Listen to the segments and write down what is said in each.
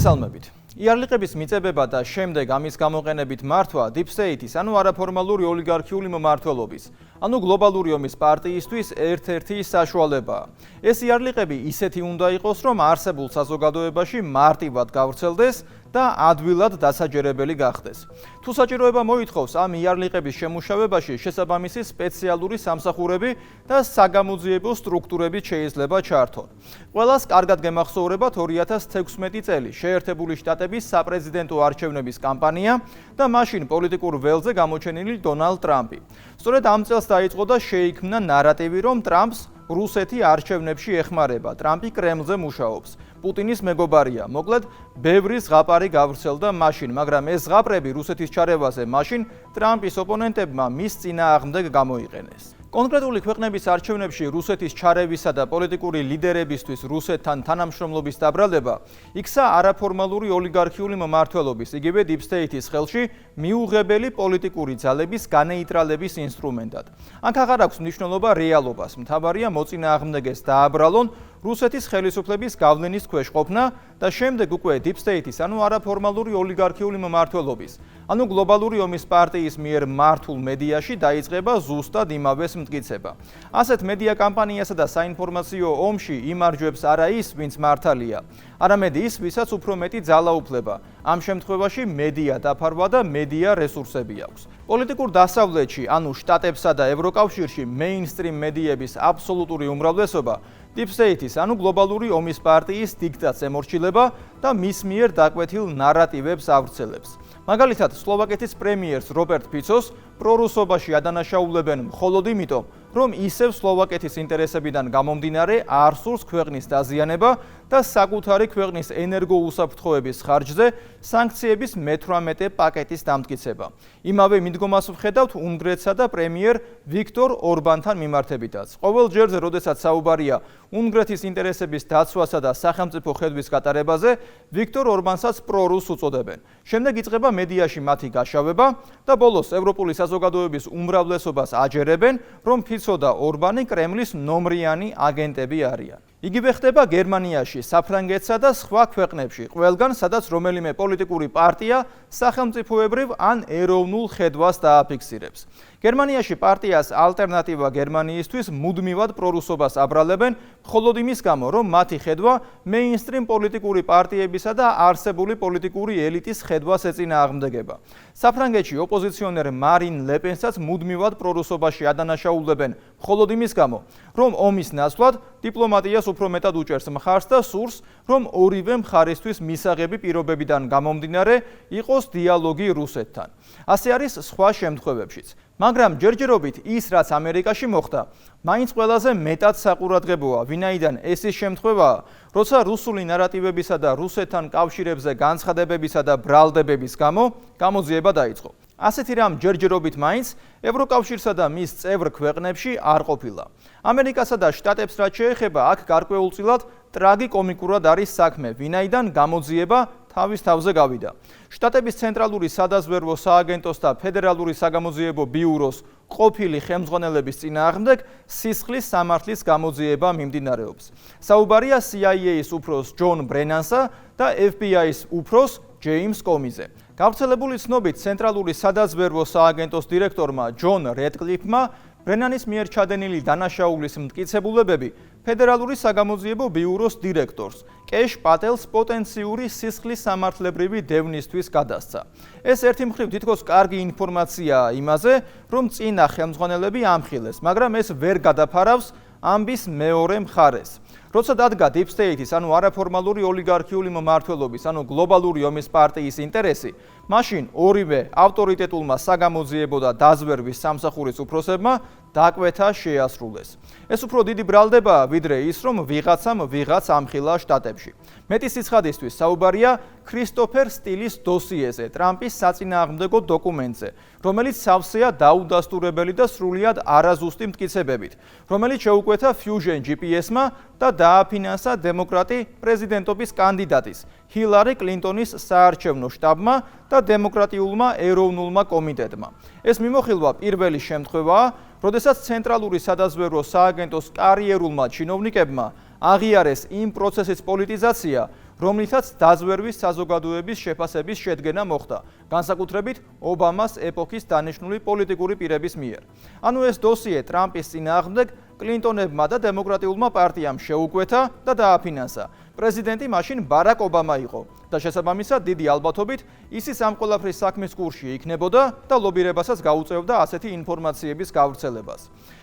მოგესალმებით. იარლიყების მიწებება და შემდეგ ამის გამოყენებით მართვა Deep State-ის, ანუ არაფორმალური ოლიგარქიული მმართველობის, ანუ გლობალური ომის პარტიისთვის ერთ-ერთი საშუალებაა. ეს იარლიყები ისეთი უნდა იყოს, რომ არსებულ საზოგადოებაში მარტივად გავრცელდეს და ადვილად დასაჯერებელი გახდეს. თუ საჭიროება მოითხოვს, ამ იარლიყების შემუშავებაში შესაბამისი სპეციალური სამსახურები და საგამოძიებო სტრუქტურები შეიძლება ჩართონ. ყველას კარგად გემახსოვრებათ 2016 წელი შეერთებული შტატების საპრეზიდენტო არჩევნების კამპანია და მაშინ პოლიტიკურ ველზე გამოჩენილი დონალდ ტრამპი. სწორედ ამ წელს დაიწყო და შეიქმნა ნარატივი, რომ ტრამპს რუსეთი არჩევნებში ეხმარება. ტრამპი კრემლზე მუშაობს. პუტინის მეგობარია. მოკლედ, ბევრი ზღაპარი გავრცელდა მაშინ, მაგრამ ეს ზღაპრები რუსეთის ჩარევაზე მაშინ ტრამპის ოპონენტებმა მის წინააღმდეგ გამოიყენეს. კონკრეტული ქვეყნების არჩევნებში რუსეთის ჩარევისა და პოლიტიკური ლიდერებისთვის რუსეთთან თანამშრომლობის დაბრალება იქცა არაფორმალური ოლიგარქიული მმართველობის, იგივე Deep State-ის ხელში მიუღებელი პოლიტიკური ძალების განეიტრალების ინსტრუმენტად. აქ აღარ აქვს მნიშვნელობა რეალობას, მთავარია მოწინააღმდეგეს დააბრალონ რუსეთის ხელისუფლების გავლენის ქვეშ ყოფნა და შემდეგ უკვე Deep State-ის, ანუ არაფორმალური ოლიგარქიული მმართველობის, ანუ გლობალური ომის პარტიის მიერ მართულ მედიაში დაიწყება ზუსტად იმავეს მტკიცება. ასეთ მედია კამპანიასა და საინფორმაციო ომში იმარჯვებს არა ის, ვინც მართალია, არამედ ის, ვისაც უფრო მეტი ძალაუფლება. ამ შემთხვევაში მედია დაფარვა და მედია რესურსები აქვს. პოლიტიკურ დასავლეთში, ანუ შტატებსა და ევროკავშირში მეინსტრიმ მედიების აბსოლუტური უმრავლესობა Deep State-ის, ანუ გლობალური ომის პარტიის დიქტატს ემორჩილება და მის მიერ დაკვეთილ ნარატივებს ავრცელებს. მაგალითად, სლოვაკეთის პრემიერს რობერტ ფიცოს პრორუსობაში ადანაშაულებენ მხოლოდ იმიტომ, რომ ისევ სლოვაკეთის ინტერესებიდან გამომდინარე არ სურს ქვეყნის დაზიანება და საკუთარი ქვეყნის ენერგოუსაფრთხოების ხარჯზე სანქციების მე-18 პაკეტის დამტკიცება. იმავე მიდგომას ვხედავთ უნგრეთსა და პრემიერ ვიქტორ ორბანთან მიმართებითაც. ყოველ ჯერზე, როდესაც საუბარია უნგრეთის ინტერესების დაცვასა და სახელმწიფო ხედვის გატარებაზე, ვიქტორ ორბანსაც პრორუს უწოდებენ. შემდეგ იწყება მედიაში მათი გაშავება და ბოლოს ევროპული საზოგადოების უმრავლესობას აჯერებენ, რომ ფიცო და ორბანი კრემლის ნომრიანი აგენტები არიან. იგივე ხდება გერმანიაში, საფრანგეთსა და სხვა ქვეყნებში, ყველგან, სადაც რომელიმე პოლიტიკური პარტია სახელმწიფოებრივ ან ეროვნულ ხედვას დააფიქსირებს. გერმანიაში პარტიას ალტერნატივა გერმანიისთვის მუდმივად პრორუსობას აბრალებენ, მხოლოდ იმის გამო, რომ მათი ხედვა მეინსტრიმ პოლიტიკური პარტიებისა და არსებული პოლიტიკური ელიტის ხედვას ეწინააღმდეგება. საფრანგეთში ოპოზიციონერ მარინ ლეპენსაც მუდმივად პრორუსობაში ადანაშაულებენ, მხოლოდ იმის გამო, რომ ომის ნაცვლად დიპლომატიას უფრო მეტად უჭერს მხარს და სურს, რომ ორივე მხარისთვის მისაღები პირობებიდან გამომდინარე იყოს დიალოგი რუსეთთან. ასე არის სხვა შემთხვევებშიც. მაგრამ ჯერჯერობით ის, რაც ამერიკაში მოხდა, მაინც ყველაზე მეტად საყურადღებოა, ვინაიდან ეს ის შემთხვევაა, როცა რუსული ნარატივებისა და რუსეთთან კავშირებზე განცხადებებისა და ბრალდებების გამო გამოძიება დაიწყო. ასეთი რამ ჯერჯერობით მაინც ევროკავშირსა და მის წევრ ქვეყნებში არ ყოფილა. ამერიკასა და შტატებს რაც შეეხება, აქ გარკვეულწილად ტრაგიკომიკურად არის საქმე, ვინაიდან გამოძიება თავის თავზე გავიდა. შტატების ცენტრალური სადაზვერვო სააგენტოს და ფედერალური საგამოძიებო ბიუროს ყოფილი ხელმძღვანელების წინააღმდეგ სისხლის სამართლის გამოძიება მიმდინარეობს. საუბარია CIA-ის უფროს ჯონ ბრენანსა და FBI-ის უფროს ჯეიმს კომიზე. გავრცელებული ცნობით ცენტრალური სადაზვერვო სააგენტოს დირექტორმა ჯონ რედკლიფმა ბრენანის მიერ ჩადენილი დანაშაულის მტკიცებულებები ფედერალური საგამოძიებო ბიუროს დირექტორს კეშ პატელს პოტენციური სისხლის სამართლებრივი დევნისთვის გადასცა. ეს ერთი მხრივ თითქოს კარგი ინფორმაციაა იმაზე, რომ წინა ხელმძღვანელები ამხილეს, მაგრამ ეს ვერ გადაფარავს ამბის მეორე მხარეს. როცა დადგა Deep State-ის, ანუ არაფორმალური ოლიგარქიული მმართველობის, ანუ გლობალური ომის პარტიის ინტერესი, მაშინ ორივე ავტორიტეტულმა საგამოძიებო და დაზვერვის სამსახურის უფროსებმა დაკვეთა შეასრულეს. ეს უფრო დიდი ბრალდებაა, ვიდრე ის, რომ ვიღაცამ ვიღაც ამხილა შტატებში. მეტი სიცხადისთვის საუბარია ქრისტოფერ სტილის დოსიეზე, ტრამპის საწინააღმდეგო დოკუმენტზე, რომელიც სავსეა დაუდასტურებელი და სრულიად არაზუსტი მტკიცებებით, რომელიც შეუკვეთა Fusion GPS-მა და დააფინანსა დემოკრატი პრეზიდენტობის კანდიდატის ჰილარი კლინტონის საარჩევნო შტაბმა და დემოკრატიულმა ეროვნულმა კომიტეტმა. ეს მიმოხილვა პირველი შემთხვევაა, როდესაც ცენტრალური სადაზვერვო სააგენტოს კარიერულმა ჩინოვნიკებმა აღიარეს იმ პროცესის პოლიტიზაცია, რომლითაც დაზვერვის საზოგადოების შეფასების შედგენა მოხდა, განსაკუთრებით ობამას ეპოქის დანიშნული პოლიტიკური პირების მიერ. ანუ ეს დოსიე ტრამპის წინააღმდეგ კლინტონებმა და დემოკრატიულმა პარტიამ შეუკვეთა და დააფინანსა. პრეზიდენტი მაშინ ბარაკ ობამა იყო და შესაბამისად დიდი ალბათობით ისიც ამ ყველაფრის საქმის კურსში იქნებოდა და ლობირებასაც გაუწევდა ასეთი ინფორმაციების გავრცელებას.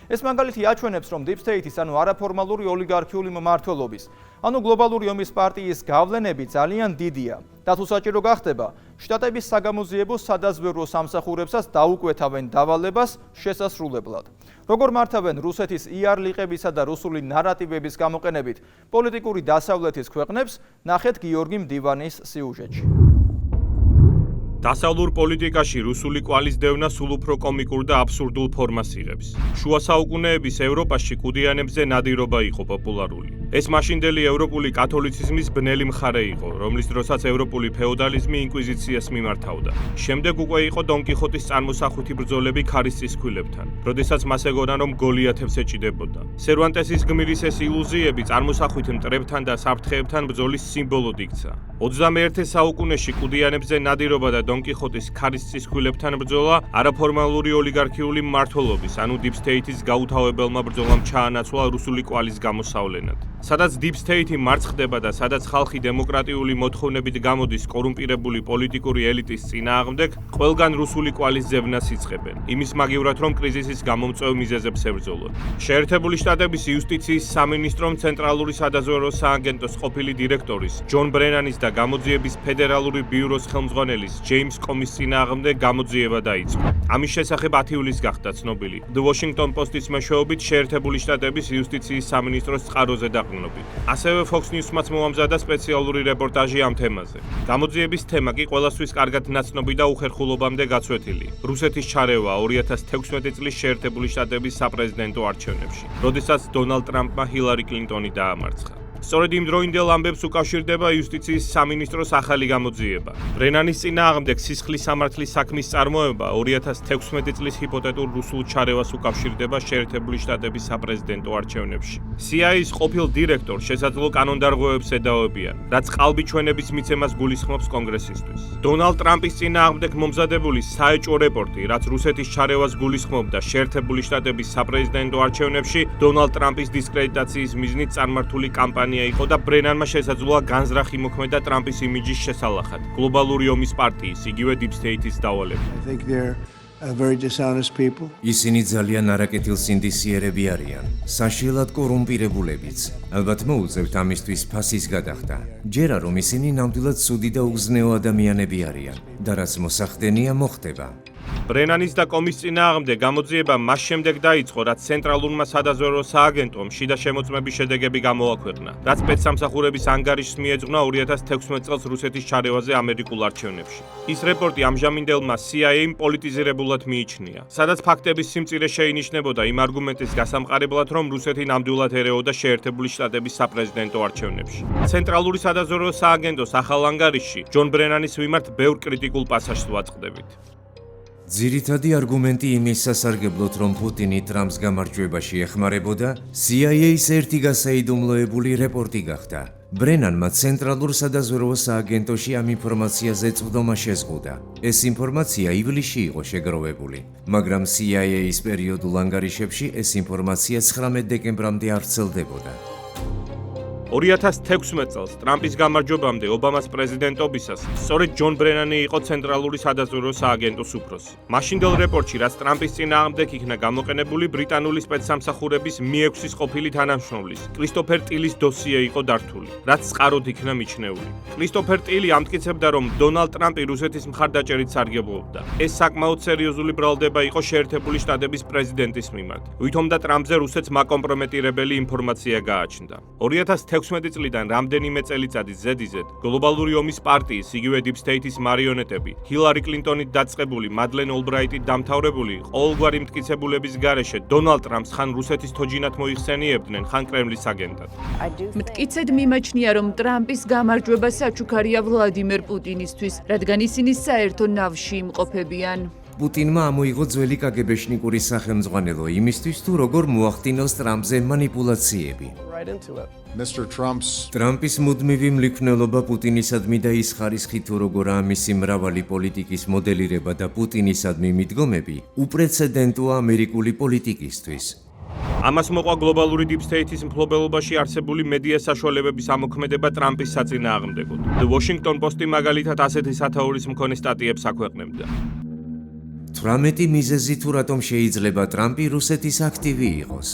ეს მაგალითი აჩვენებს, რომ Deep State-ის, ანუ არაფორმალური ოლიგარქიული მმართველობის, ანუ გლობალური ომის პარტიის გავლენები ძალიან დიდია და თუ საჭირო გახდება, შტატების საგამოძიებო სადაზვერვო სამსახურებსაც დაუკვეთავენ დავალებას შესასრულებლად. როგორ მართავენ რუსეთის იარლიყებისა და რუსული ნარატივების გამოყენებით პოლიტიკური დასავლეთის ქვეყნებს, ნახეთ გიორგი მდივანის სიუჟეტში. დასავლურ პოლიტიკაში რუსული კვალის დევნა სულ უფრო კომიკურ და აბსურდულ ფორმას იღებს. შუა საუკუნეების ევროპაში კუდიანებზე ნადირობა იყო პოპულარული. ეს მაშინდელი ევროპული კათოლიციზმის ბნელი მხარე იყო, რომლის დროსაც ევროპული ფეოდალიზმი ინკვიზიციას მიმართავდა. შემდეგ უკვე იყო დონ კიხოტის წარმოსახვითი ბრძოლები ქარის წყვილებთან, როდესაც მას ეგონა, რომ გოლიათებს ეჭიდებოდა. სერვანტესის გმირის ეს ილუზიები წარმოსახვით მტრებთან და საფრთხეებთან ბრძოლის სიმბოლოდ იქცა. 21 საუკუნეში კუდიანებზე ნადირობა და დონ კიხოტის ქარის წყვილებთან ბრძოლა არაფორმალური ოლიგარქიული მმართველობის, ანუ Deep State-ის გაუთავებელმა ბრძოლამ ჩაანაცვლა რუსული კვალის გამოსავლენად. სადაც Deep State-ი მარცხდება და სადაც ხალხი დემოკრატიული მოთხოვნებით გამოდის კორუმპირებული პოლიტიკური ელიტის წინააღმდეგ, ყველგან რუსული კვალის ძევნას იწყებენ. იმის მაგივრად, რომ კრიზისის გამომწვევ მიზეზებს ებრძოლონ. შეერთებული შტატების იუსტიციის სამინისტრომ ცენტრალური სადაზვერვო სააგენტოს ყოფილი დირექტორის ჯონ ბრენანის და გამოძიების ფედერალური ბიუროს ხელმძღვანელის ჯეიმს კომის წინააღმდეგ გამოძიება დაიწყო. ამის შესახებ 10 ივლისს გახდა ცნობილი The Washington Post-ის მეშვეობით შეერთებული შტატების იუსტიციის სამინისტროს წყაროზე დაყრდნობით. ასევე Fox News-მაც მოამზადა სპეციალური რეპორტაჟი ამ თემაზე. გამოძიების თემა კი ყველასთვის კარგად ნაცნობი და უხერხულობამდე გაცვეთილი. რუსეთის ჩარევა 2016 წლის შეერთებული შტატების საპრეზიდენტო არჩევნებში, როდესაც დონალდ ტრამპმა ჰილარი კლინტონი დაამარცხა. სწორედ იმ დროინდელ ამბებს უკავშირდება იუსტიციის სამინისტროს ახალი გამოძიება. ბრენანის წინააღმდეგ სისხლის სამართლის საქმის წარმოება 2016 წლის ჰიპოთეტურ რუსულ ჩარევას უკავშირდება შეერთებული შტატების საპრეზიდენტო არჩევნებში. CIA-ის ყოფილ დირექტორს შესაძლო კანონდარღვევებს ედავებიან, რაც ყალბიჩვენების მიცემას გულისხმობს კონგრესისთვის. დონალდ ტრამპის წინააღმდეგ მომზადებული საეჭვო რეპორტი, რაც რუსეთის ჩარევას გულისხმობდა შეერთებული შტატების საპრეზიდენტო არჩევნებში, დონალდ ტრამპის დისკრედიტაციის მიზნით წარმართული კამპანია იყო და ბრენანმა შესაძლოა განზრახი მოქმედა ტრამპის იმიჯის შესალახად. გლობალური ომის პარტიის, იგივე Deep State-ის დავალებით. ისინი ძალიან არაკეთილსინდისიერები არიან, საშიელად კორუმპირებულებიც. ალბათ მოუწევთ ამისთვის ფასის გადახდა. ჯერა რომ ისინი ნამდვილად ცუდი და უგზნეო ადამიანები არიან და რაც მოსახდენია მოხდება. ბრენანის და კომის წინააღმდეგ გამოძიება მას შემდეგ დაიწყო, რაც ცენტრალურმა სადაზვერვო სააგენტომ შიდა შემოწმების შედეგები გამოაქვეყნა, რაც სპეცსამსახურების ანგარიშს მიეძღვნა 2016 წელს რუსეთის ჩარევაზე ამერიკულ არჩევნებში. ის რეპორტი ამჟამინდელმა CIA-მ პოლიტიზირებულად მიიჩნია, სადაც ფაქტების სიმწირე შეინიშნებოდა იმ არგუმენტის გასამყარებლად, რომ რუსეთი ნამდვილად ერეოდა შეერთებული შტატების საპრეზიდენტო არჩევნებში. ცენტრალური სადაზვერვო სააგენტოს ახალ ანგარიშში ჯონ ბრენანის მიმართ ბევრ კრიტიკულ პასაჟს ვაწყდებით. ძირითადი არგუმენტი იმის სასარგებლოდ, რომ პუტინი ტრამპს გამარჯვებაში ეხმარებოდა, CIA-ის ერთი გასაიდუმლოებული რეპორტი გახდა. ბრენანმა ცენტრალურ სადაზვერვო სააგენტოში ამ ინფორმაციაზე წვდომა შეზღუდა. ეს ინფორმაცია ივლისში იყო შეგროვებული, მაგრამ CIA-ის პერიოდულ ანგარიშებში ეს ინფორმაცია 19 დეკემბრამდე არ ვრცელდებოდა. 2016 წელს ტრამპის გამარჯვებამდე ობამას პრეზიდენტობისას სწორედ ჯონ ბრენანი იყო ცენტრალური სადაზვერვო სააგენტოს უფროსი. მაშინდელ რეპორტში, რაც ტრამპის წინააღმდეგ იქნა გამოყენებული ბრიტანული სპეცსამსახურების Mi-6-ის ყოფილი თანამშრომლის, კრისტოფერ ტილის დოსიე იყო დართული, რაც წყაროდ იქნა მიჩნეული. კრისტოფერ ტილი ამტკიცებდა, რომ დონალდ ტრამპი რუსეთის მხარდაჭერით სარგებლობდა. ეს საკმაოდ სერიოზული ბრალდება იყო შეერთებული შტატების პრეზიდენტის მიმართ. ვითომდა ტრამპზე რუსეთს მაკომპრომეტირებელი ინფორმაცია გააჩნდა. 2016 წლიდან რამდენიმე წელიწადის ზედიზედ გლობალური ომის პარტიის, იგივე Deep State-ის მარიონეტები, ჰილარი კლინტონით დაწყებული მადლენ ოლბრაიტით დამთავრებული ყოველგვარი მტკიცებულების გარეშე დონალდ ტრამპს ხან რუსეთის თოჯინათ მოიხსენიებდნენ, ხან კრემლის აგენტად. მტკიცედ მიმაჩნია, რომ ტრამპის გამარჯვება საჩუქარია ვლადიმერ პუტინისთვის, რადგან ისინი საერთო ნავში იმყოფებიან. პუტინმა ამოიღო ძველი კგბ-შნიკური სახელმძღვანელო იმისთვის, თუ როგორ მოახდინოს ტრამპზე მანიპულაციები. right into it. Mr. Trump's ტრამპის მუდმივი მლიქვნელობა პუტინისადმი და ის ხარისხი თუ როგორაა მისი მრავალი პოლიტიკის მოდელირება და პუტინისადმი მიდგომები უპრეცედენტოა ამერიკული პოლიტიკისთვის. ამას მოყვა გლობალური deep state-ის მფლობელობაში არსებული მედია საშუალებების ამოქმედება ტრამპის საწინააღმდეგოდ. The Washington Post-ი მაგალითად ასეთი სათაურის მქონე სტატიებს აქვეყნებდა. 18 მიზეზი თუ რატომ შეიძლება ტრამპი რუსეთის აქტივი იყოს.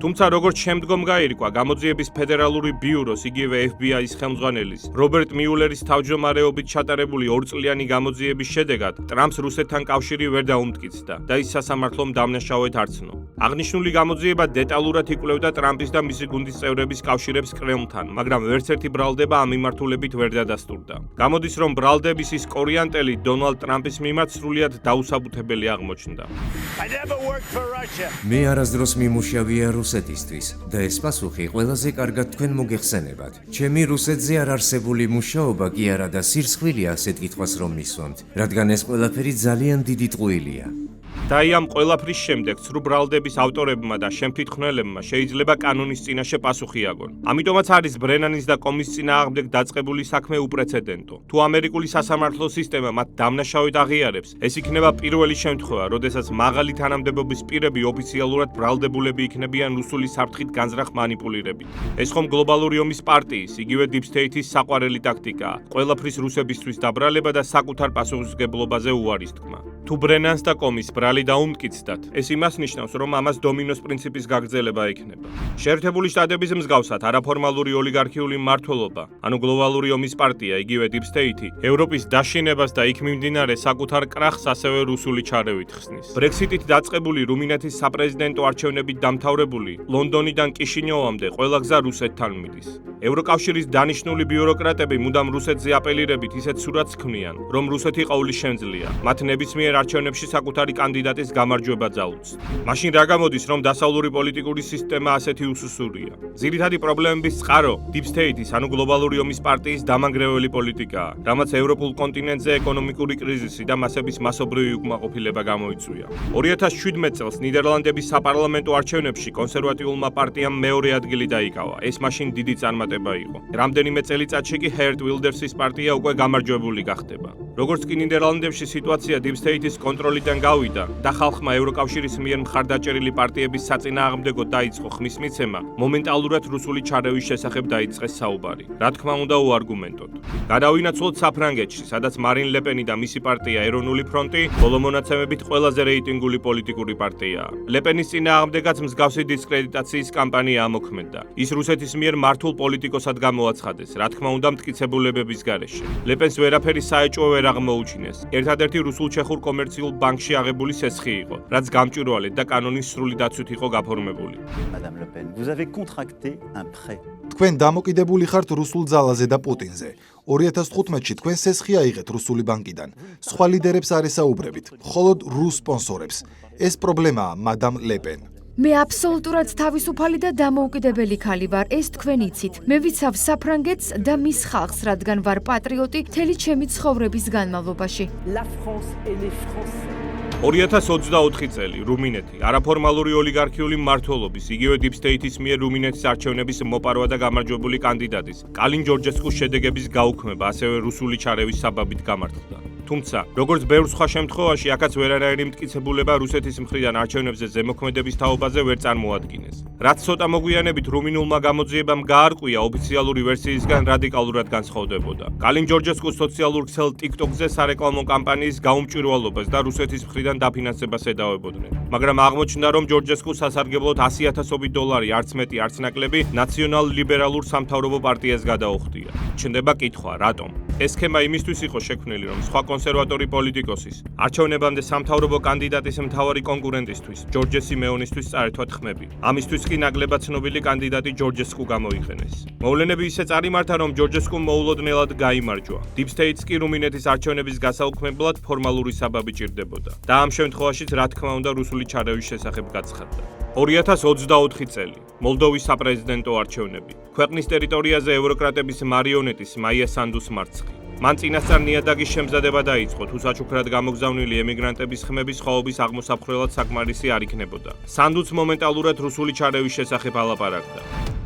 თუმცა როგორც შემდგომ გაირკვა, გამოძიების ფედერალური ბიუროს, იგივე FBI-ის ხელმძღვანელის, რობერტ მიულერის თავმჯდომარეობით ჩატარებული 2 წლიანი გამოძიების შედეგად, ტრამპს რუსეთთან კავშირი ვერ დაუმტკიცდა და ის სასამართლომ დამნაშავედ არცნო. აღნიშნული გამოძიება დეტალურად იკვლევდა ტრამპის და მისი გუნდის წევრების კავშირებს კრემლთან, მაგრამ ვერც ერთი ბრალდება ამ მიმართულებით ვერ დადასტურდა. გამოდის, რომ ბრალდების ის კორიანტელი დონალდ ტრამპის მიმართ სრულიად დაუსაბუთებელი აღმოჩნდა. მე არასდროს მიმუშავია რუსეთისთვის და ეს პასუხი ყველაზე კარგად თქვენ მოგეხსენებათ. ჩემი რუსეთზე არ არსებული მუშაობა კი არა და სირცხვილია ასეთ კითხვას რომ მისვამთ, რადგან ეს ყველაფერი ძალიან დიდი ტყუილია. და ამ ყველაფრის შემდეგ ცრუ ბრალდების ავტორებმა და შემფრთხნელებმა შეიძლება კანონის წინაშე პასუხი აგონ. ამიტომაც არის ბრენანის და კომის წინააღმდეგ დაწყებული საქმე უპრეცედენტო. თუ ამერიკული სასამართლო სისტემა მათ დამნაშავედ აღიარებს, ეს იქნება პირველი შემთხვევა, როდესაც მაღალი თანამდებობის პირები ოფიციალურად ბრალდებულები იქნებიან რუსული საფრთხით განზრახ მანიპულირებით. ეს ხომ გლობალური ომის პარტიის, იგივე deep state-ის საყვარელი ტაქტიკაა. ყველაფრის რუსებისთვის დაბრალება და საკუთარ პასუხისმგებლობაზე უარის თქმა. თუ ბრენანს და კომის ბრალი დაუმტკიცდათ, ეს იმას ნიშნავს, რომ ამას დომინოს პრინციპის გაგრძელება ექნება. შეერთებული შტატების მსგავსად არაფორმალური ოლიგარქიული მმართველობა, ანუ გლობალური ომის პარტია, იგივე deep state-ი, ევროპის დაშინებას და იქ მიმდინარე საკუთარ კრახს ასევე რუსული ჩარევით ხსნის. ბრექსიტით დაწყებული რუმინეთის საპრეზიდენტო არჩევნებით დამთავრებული, ლონდონიდან კიშინიოვამდე ყველა გზა რუსეთთან მიდის. ევროკავშირის დანიშნული ბიუროკრატები მუდამ რუსეთზე აპელირებით ისეთ სურათს ქმნიან, რომ რუსეთი ყოვლის შემძლეა. მათ ნებისმიერ არჩევნებში საკუთარი კანდიდატის გამარჯვება ძალუძს. მაშინ რა გამოდის, რომ დასავლური პოლიტიკური სისტემა ასეთი უსუსურია? ძირითადი პრობლემების წყარო deep state-ის, ანუ გლობალური ომის პარტიის დამანგრეველი პოლიტიკაა, რამაც ევროპულ კონტინენტზე ეკონომიკური კრიზისი და მასების მასობრივი უკმაყოფილება გამოიწვია. 2017 წელს ნიდერლანდების საპარლამენტო არჩევნებში კონსერვატიულმა პარტიამ მეორე ადგილი დაიკავა. ეს მაშინ დიდი წარმატება იყო. რამდენიმე წელიწადში კი Geert Wilders-ის პარტია უკვე გამარჯვებული გახდება. როგორც კი ნიდერლანდებში სიტუაცია deep state-ის კონტროლიდან გავიდა და ხალხმა ევროკავშირის მიერ მხარდაჭერილი პარტიების საწინააღმდეგო დაიწყო ხმის მიცემა, მომენტალურად რუსული ჩარევის შესახებ დაიწყეს საუბარი. რა თქმა უნდა, უარგუმენტოდ. გადავინაცვლოთ საფრანგეთში, სადაც მარინ ლეპენი და მისი პარტია ეროვნული ფრონტი ბოლო მონაცემებით ყველაზე რეიტინგული პოლიტიკური პარტიაა. ლეპენის წინააღმდეგაც მსგავსი დისკრედიტაციის კამპანია ამოქმედდა. ის რუსეთის მიერ მართულ პოლიტიკოსად გამოაცხადეს, რა თქმა უნდა, მტკიცებულებების გარეშე. ლეპენს ვერაფერი საეჭვო ვერ აღმოუჩინეს. ერთადერთი რუსულ-ჩეხურ კომერციულ ბანკში აღებული სესხი იყო, რაც გამჭვირვალედ და კანონის სრული დაცვით იყო გაფორმებული. Madame Le Pen, vous avez contracté un prêt. თქვენ დამოკიდებული ხართ რუსულ ძალაზე და პუტინზე. 2015-ში თქვენ სესხი აიღეთ რუსული ბანკიდან. სხვა ლიდერებს არ ესაუბრებით, მხოლოდ რუს სპონსორებს. ეს პრობლემაა, მადამ ლეპენ. მე აბსოლუტურად თავისუფალი და დამოუკიდებელი ქალი ვარ, ეს თქვენ იცით. მე ვიცავ საფრანგეთს და მის ხალხს, რადგან ვარ პატრიოტი მთელი ჩემი ცხოვრების განმავლობაში. La France et les Français. 2024 წელი რუმინეთი არაფორმალური ოლიგარქიული მმართველობის, იგივე deep state-ის მიერ რუმინეთის არჩევნების მოპარვა და გამარჯვებული კანდიდატის კალინ ჯორჯესკუს შედეგების გაუქმება ასევე რუსული ჩარევის საბაბით გამართლდა. თუმცა, როგორც ბევრ სხვა შემთხვევაში, აქაც ვერანაირი მტკიცებულება რუსეთის მხრიდან არჩევნებზე ზემოქმედების თაობაზე ვერ წარმოადგინეს. რაც ცოტა მოგვიანებით რუმინულმა გამოძიებამ გაარკვია ოფიციალური ვერსიისგან რადიკალურად განსხვავდებოდა. კალინ ჯორჯესკუს სოციალურ ქსელ TikTok-ზე სარეკლამო კამპანიის გაუმჭვირვალობას და რუსეთის მხრიდან დაფინანსებას ედავებოდნენ. მაგრამ აღმოჩნდა, რომ ჯორჯესკუს სასარგებლოდ $100,000 არც მეტი არც ნაკლები ნაციონალ-ლიბერალურ სამთავრობო პარტიას გადაუხდია. ჩნდება კითხვა, რატომ? ეს სქემა იმისთვის იყო შექმნილი, რომ სხვა კონსერვატორი პოლიტიკოსის არჩევნებამდე სამთავრობო კანდიდატის მთავარი კონკურენტისთვის, ჯორჯ სიმეონისთვის წაერთვათ ხმები. ამისთვის კი ნაკლებად ცნობილი კანდიდატი ჯორჯესკუ გამოიყენეს. მოვლენები ისე წარიმართა, რომ ჯორჯესკუმ მოულოდნელად გაიმარჯვა. Deep State-ს კი რუმინეთის არჩევნების გასაუქმებლად ფორმალური საბაბი ჭირდებოდა. და ამ შემთხვევაშიც რა თქმა უნდა რუსული ჩარევის შესახებ გაცხადდა. 2024 წელი მოლდოვის საპრეზიდენტო არჩევნები. ქვეყნის ტერიტორიაზე ევროკრატების მარიონეტის მაია სანდუს მარცხი. მან წინასწარ ნიადაგის შემზადება დაიწყო, თუ საჩუქრად გამოგზავნილი ემიგრანტების ხმების ხვაობის აღმოსაფხრელად საკმარისი არ იქნებოდა. სანდუც მომენტალურად რუსული ჩარევის შესახებ ალაპარაკდა.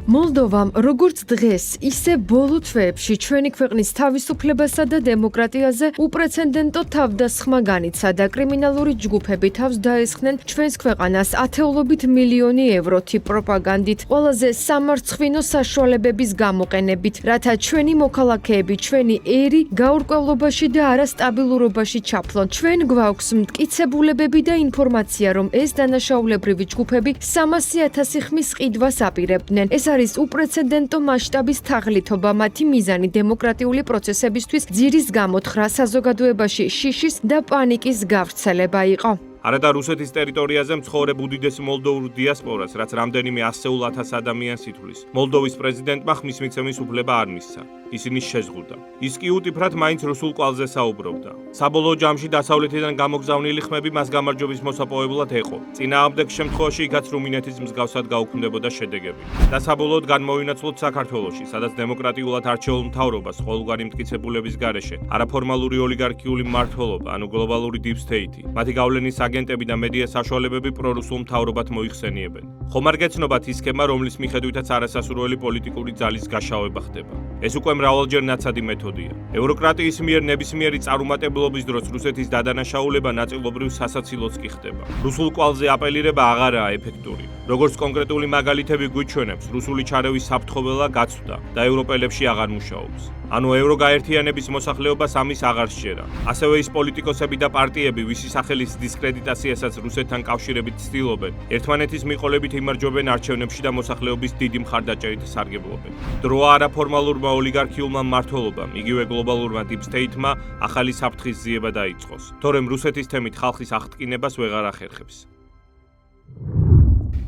მოლდოვამ როგორც დღეს, ისე ბოლო თვეებში ჩვენი ქვეყნის თავისუფლებასა და დემოკრატიაზე უპრეცედენტო თავდასხმა განიცადა. კრიმინალური ჯგუფები თავს დაესხნენ ჩვენს ქვეყანას ათეულობით მილიონი ევროთი პროპაგანდით, ყველაზე სამარცხვინო საშუალებების გამოყენებით, რათა ჩვენი მოქალაქეები ჩვენი ერი გაურკვევლობაში და არასტაბილურობაში ჩაფლონ. ჩვენ გვაქვს მტკიცებულებები და ინფორმაცია, რომ ეს დანაშაულებრივი ჯგუფები 300,000 ხმის ყიდვას აპირებდნენ. ეს არის უპრეცედენტო მასშტაბის თაღლითობა, მათი მიზანი დემოკრატიული პროცესებისთვის ძირის გამოთხრა, საზოგადოებაში შიშის და პანიკის გავრცელება იყო. არადა რუსეთის ტერიტორიაზე მცხოვრებ უდიდესი მოლდოურ დიასპორას, რაც რამდენიმე 100,000 ადამიანს ითვლის. მოლდოვის პრეზიდენტმა ხმის მიცემის უფლება არ მისცა. ისინი შეზღუდა. ის კი უტიფრად მაინც რუსულ კვალზე საუბრობდა. საბოლოო ჯამში დასავლეთიდან გამოგზავნილი ხმები მას გამარჯვების მოსაპოვებლად ეყო. წინააღმდეგ შემთხვევაში იქაც რუმინეთის მსგავსად გაუქმდებოდა შედეგები. და საბოლოოდ განმოვინაცვლოთ საქართველოში, სადაც დემოკრატიულად არჩეულ მთავრობას ყოველგვარი მტკიცებულების გარეშე არაფორმალური ოლიგარქიული მმართველობა, ანუ გლობალური deep state, მათი გავლენის აგენტები და მედია საშუალებები პრორუსულ მთავრობად მოიხსენიებენ. ხომ არ გეცნობათ ის სქემა, რომლის მიხედვითაც არასასურველი პოლიტიკური ძალის გაშავება ხდება. ეს უკვე მრავალჯერ ნაცადი მეთოდია. ევროკრატიის მიერ ნებისმიერი წარუმატებლობის დროს რუსეთის დადანაშაულება ნაწილობრივ სასაცილოც კი ხდება. რუსულ კვალზე აპელირება აღარაა ეფექტური. როგორც კონკრეტული მაგალითები გვიჩვენებს, რუსული ჩარევის საფრთხობელა გაცვდა და ევროპელებში აღარ მუშაობს. ანუ ევროგაერთიანების მოსახლეობას ამის აღარ სჯერა. ასევე ის პოლიტიკოსები და პარტიები, ვისი სახელის დისკრედიტაციასაც რუსეთთან კავშირებით ცდილობენ, ერთმანეთის მიყოლებით იმარჯვებენ არჩევნებში და მოსახლეობის დიდი მხარდაჭერით სარგებლობენ. დროა არაფორმალურმა ოლიგარქიულმა მმართველობამ, იგივე გლობალურმა deep state-მა ახალი საფრთხის ძიება დაიწყოს. თორემ რუსეთის თემით ხალხის აღტკინებას ვეღარ ახერხებს.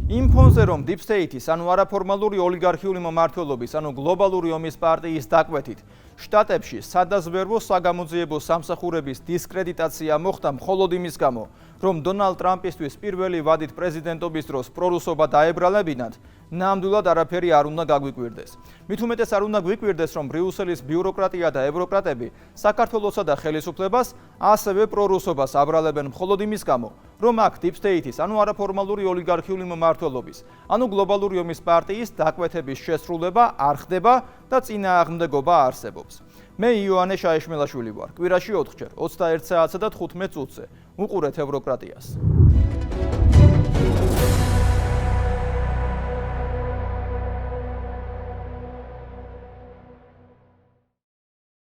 იმ ფონზე, რომ deep state-ის, ანუ არაფორმალური ოლიგარქიული მმართველობის, ანუ გლობალური ომის პარტიის დაკვეთით, შტატებში სადაზვერვო საგამოძიებო სამსახურების დისკრედიტაცია მოხდა მხოლოდ იმის გამო, რომ დონალდ ტრამპისთვის პირველი ვადით პრეზიდენტობის დროს პრორუსობა დაებრალებინათ, ნამდვილად არაფერი არ უნდა გაგვიკვირდეს. მით უმეტეს არ უნდა გვიკვირდეს, რომ ბრიუსელის ბიუროკრატია და ევროკრატები საქართველოსა და ხელისუფლებას ასევე პრორუსობას აბრალებენ მხოლოდ იმის გამო, რომ აქ deep state-ის, ანუ არაფორმალური ოლიგარქიული მმართველობის, ანუ გლობალური ომის პარტიის დაკვეთების შესრულება არ ხდება და წინააღმდეგობა არსებობს. მე იოანე შაიშმელაშვილი ვარ. კვირაში 4 ჯერ 21 საათსა და 15 წუთზე. უყურეთ ევროკრატიას.